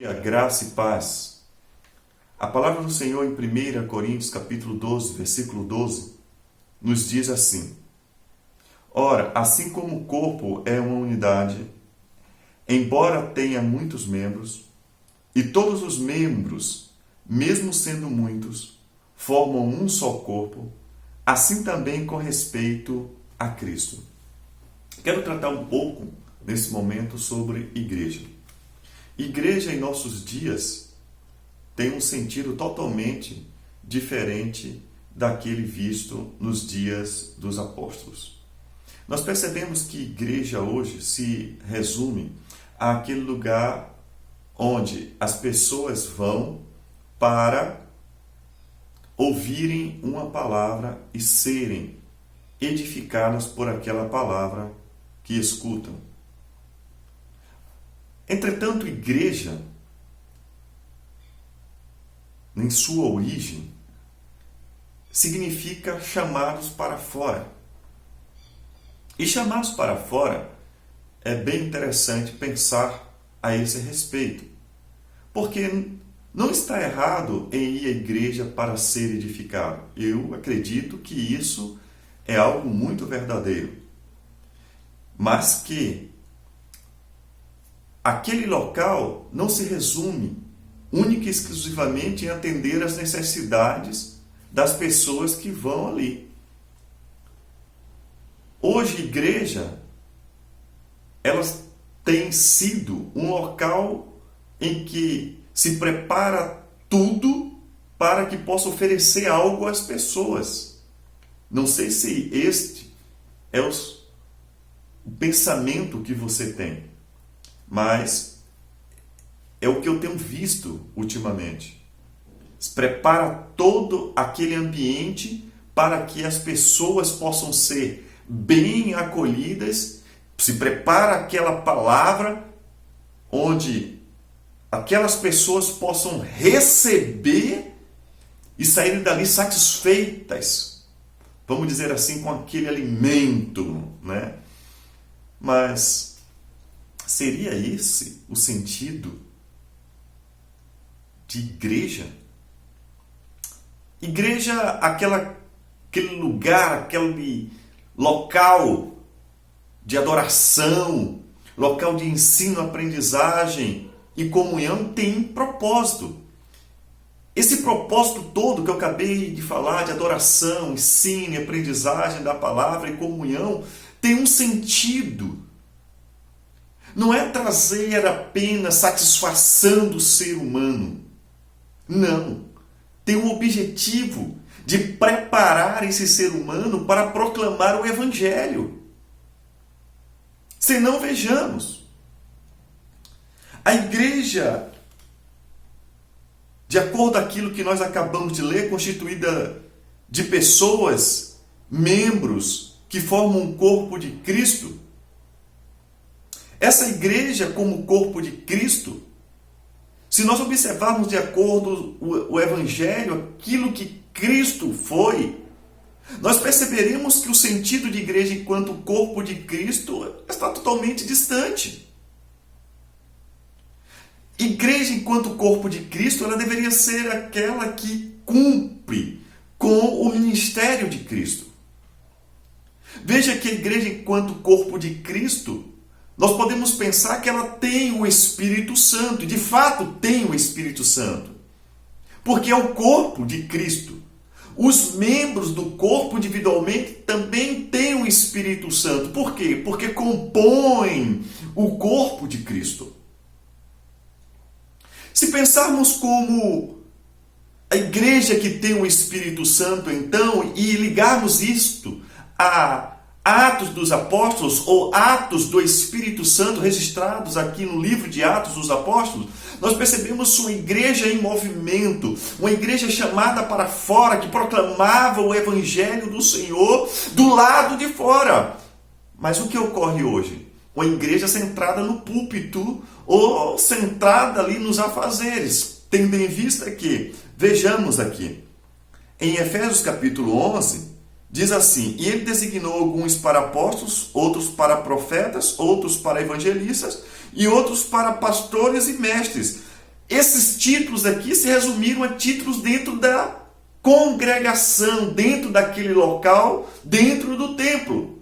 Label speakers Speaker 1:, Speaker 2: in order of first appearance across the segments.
Speaker 1: Graça e paz. A palavra do Senhor em 1 Coríntios capítulo 12, versículo 12, nos diz assim: Ora, assim como o corpo é uma unidade, embora tenha muitos membros, e todos os membros, mesmo sendo muitos, formam um só corpo, assim também com respeito a Cristo. Quero tratar um pouco, nesse momento, sobre igreja. Igreja em nossos dias tem um sentido totalmente diferente daquele visto nos dias dos apóstolos. Nós percebemos que igreja hoje se resume àquele lugar onde as pessoas vão para ouvirem uma palavra e serem edificadas por aquela palavra que escutam. Entretanto, igreja, em sua origem, significa chamados para fora. E chamados para fora é bem interessante pensar a esse respeito. Porque não está errado em ir à igreja para ser edificado. Eu acredito que isso é algo muito verdadeiro. Mas que aquele local não se resume única e exclusivamente em atender às necessidades das pessoas que vão ali. Hoje, igreja, elas têm sido um local em que se prepara tudo para que possa oferecer algo às pessoas. Não sei se este é o pensamento que você tem, mas é o que eu tenho visto ultimamente. Se prepara todo aquele ambiente para que as pessoas possam ser bem acolhidas, se prepara aquela palavra onde aquelas pessoas possam receber e saírem dali satisfeitas, vamos dizer assim, com aquele alimento, né? Mas seria esse o sentido de igreja? Igreja, aquele lugar, aquele local de adoração, local de ensino, aprendizagem e comunhão, tem propósito. Esse propósito todo que eu acabei de falar, de adoração, ensino e aprendizagem da palavra e comunhão, tem um sentido. Não é trazer apenas satisfação do ser humano. Não. Tem o objetivo de preparar esse ser humano para proclamar o Evangelho. Senão, vejamos, a igreja, de acordo com aquilo que nós acabamos de ler, constituída de pessoas, membros, que formam um corpo de Cristo. Essa igreja, como corpo de Cristo, se nós observarmos de acordo com o Evangelho, aquilo que Cristo foi, nós perceberemos que o sentido de igreja enquanto corpo de Cristo está totalmente distante. Igreja enquanto corpo de Cristo, ela deveria ser aquela que cumpre com o ministério de Cristo. Veja que a igreja enquanto corpo de Cristo, nós podemos pensar que ela tem o Espírito Santo, e de fato tem o Espírito Santo, porque é o corpo de Cristo. Os membros do corpo individualmente também têm o Espírito Santo. Por quê? Porque compõem o corpo de Cristo. Se pensarmos como a igreja que tem o Espírito Santo, então, e ligarmos isto a Atos dos Apóstolos, ou Atos do Espírito Santo, registrados aqui no livro de Atos dos Apóstolos, nós percebemos uma igreja em movimento, uma igreja chamada para fora, que proclamava o Evangelho do Senhor do lado de fora. Mas o que ocorre hoje? Uma igreja centrada no púlpito, ou centrada ali nos afazeres, tendo em vista que, vejamos aqui, em Efésios capítulo 11, diz assim: e ele designou alguns para apóstolos, outros para profetas, outros para evangelistas e outros para pastores e mestres, esses títulos aqui se resumiram a títulos dentro da congregação, dentro daquele local, dentro do templo.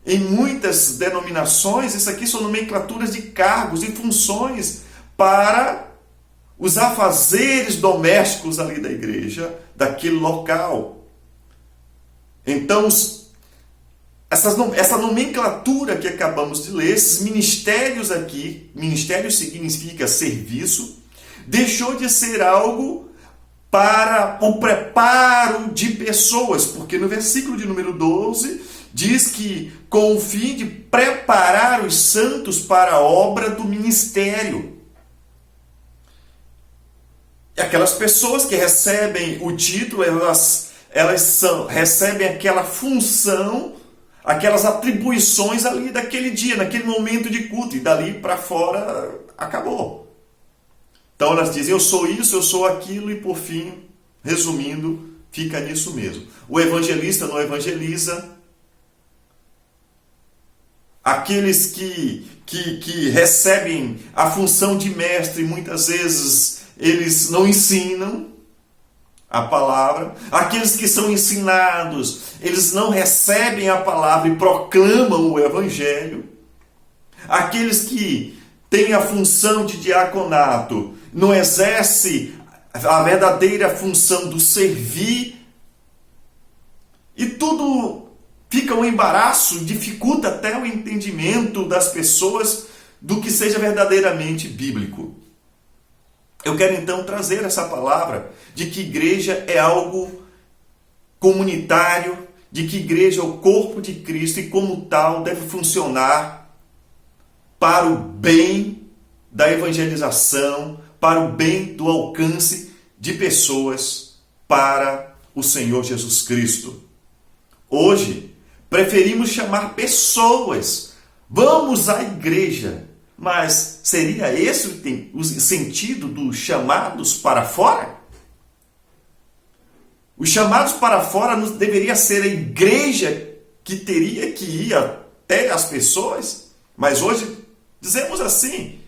Speaker 1: Em muitas denominações, isso aqui são nomenclaturas de cargos e funções para os afazeres domésticos ali da igreja, daquele local. Então, essa nomenclatura que acabamos de ler, esses ministérios aqui, ministério significa serviço, deixou de ser algo para o preparo de pessoas, porque no versículo de número 12 diz que com o fim de preparar os santos para a obra do ministério. E aquelas pessoas que recebem o título, elas recebem aquela função, aquelas atribuições ali daquele dia, naquele momento de culto, e dali para fora acabou. Então elas dizem, eu sou isso, eu sou aquilo, e por fim, resumindo, fica nisso mesmo. O evangelista não evangeliza. Aqueles que recebem a função de mestre, muitas vezes eles não ensinam a palavra. Aqueles que são ensinados, eles não recebem a palavra e proclamam o evangelho. Aqueles que têm a função de diaconato, não exerce a verdadeira função do servir, e tudo fica um embaraço, dificulta até o entendimento das pessoas do que seja verdadeiramente bíblico. Eu quero então trazer essa palavra de que igreja é algo comunitário, de que igreja é o corpo de Cristo e como tal deve funcionar para o bem da evangelização, para o bem do alcance de pessoas para o Senhor Jesus Cristo. Hoje, preferimos chamar pessoas. Vamos à igreja. Mas seria esse o sentido dos chamados para fora? Os chamados para fora não deveria ser a igreja que teria que ir até as pessoas? Mas hoje dizemos assim,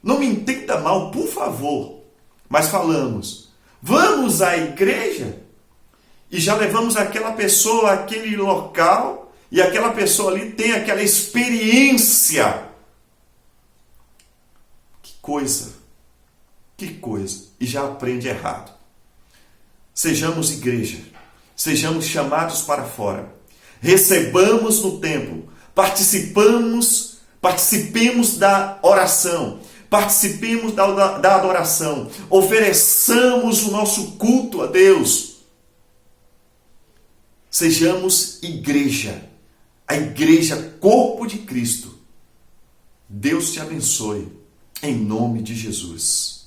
Speaker 1: não me entenda mal, por favor, mas falamos, vamos à igreja e já levamos aquela pessoa àquele local e aquela pessoa ali tem aquela experiência. Que coisa, e já aprende errado. Sejamos igreja, sejamos chamados para fora, recebamos no templo, participemos da oração, participemos da adoração, ofereçamos o nosso culto a Deus. Sejamos igreja, a igreja corpo de Cristo. Deus te abençoe. Em nome de Jesus.